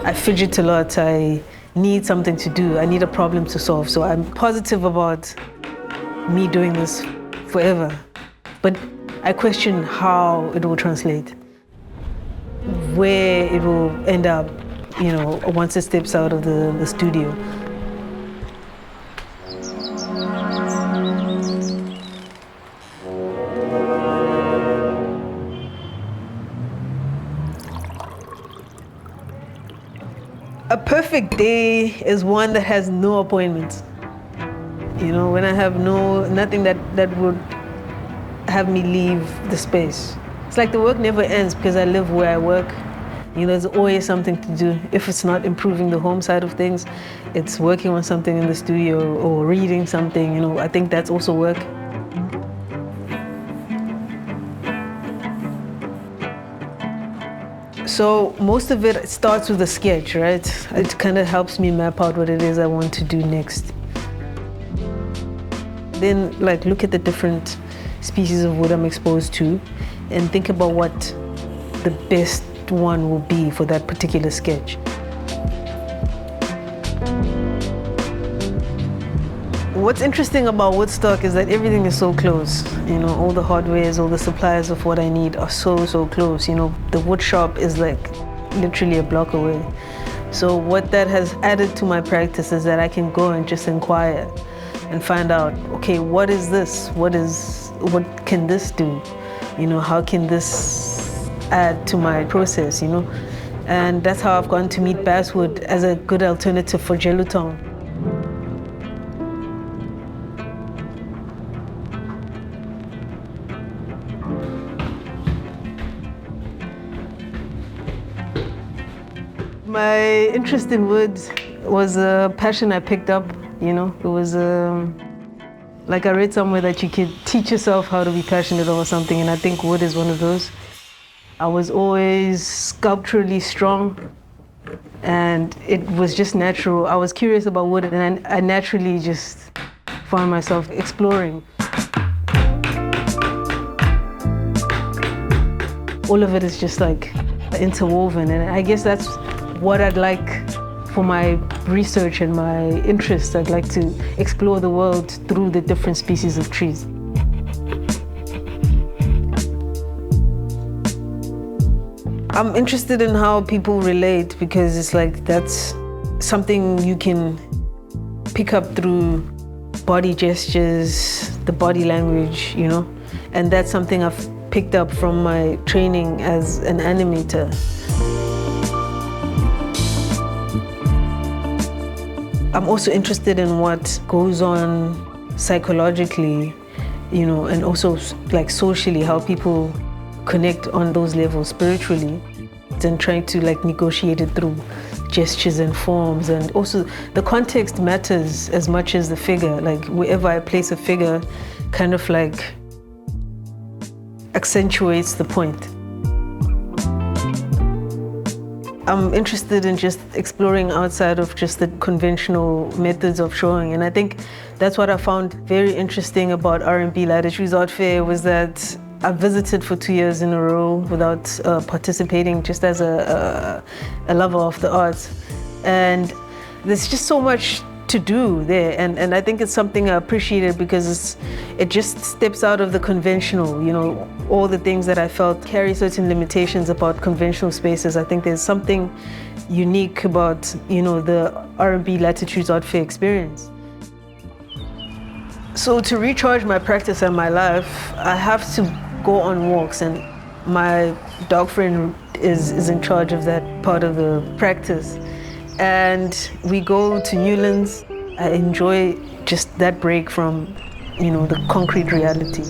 I fidget a lot. I need something to do. I need a problem to solve. So I'm positive about me doing this forever. But I question how it will translate, where it will end up, once it steps out of the studio. A perfect day is one that has no appointments. When I have nothing that would have me leave the space. It's like the work never ends because I live where I work. There's always something to do. If it's not improving the home side of things, it's working on something in the studio or reading something. I think that's also work. So most of it starts with a sketch, right? It kind of helps me map out what it is I want to do next. Then look at the different species of wood I'm exposed to and think about what the best one will be for that particular sketch. What's interesting about Woodstock is that everything is so close. All the hardwares, all the suppliers of what I need are so close. The wood shop is literally a block away. So what that has added to my practice is that I can go and just inquire and find out, okay, what is this? What can this do? How can this add to my process, And that's how I've gotten to meet basswood as a good alternative for gelotong. My interest in wood was a passion I picked up, It was I read somewhere that you could teach yourself how to be passionate over something, and I think wood is one of those. I was always sculpturally strong, and it was just natural. I was curious about wood, and I naturally just found myself exploring. All of it is just interwoven, and I guess that's what I'd like for my research and my interest. I'd like to explore the world through the different species of trees. I'm interested in how people relate because it's that's something you can pick up through body gestures, the body language, and that's something I've picked up from my training as an animator. I'm also interested in what goes on psychologically, and also socially, how people connect on those levels spiritually, and trying to negotiate it through gestures and forms. And also the context matters as much as the figure. Wherever I place a figure kind of accentuates the point. I'm interested in just exploring outside of just the conventional methods of showing. And I think that's what I found very interesting about RMB Latitudes Art Fair was that I visited for 2 years in a row without participating, just as a lover of the arts. And there's just so much to do there. And I think it's something I appreciated because it just steps out of the conventional, all the things that I felt carry certain limitations about conventional spaces. I think there's something unique about, the RMB Latitudes Art Fair experience. So to recharge my practice and my life, I have to go on walks, and my dog friend is in charge of that part of the practice. And we go to Newlands. I enjoy just that break from, the concrete reality.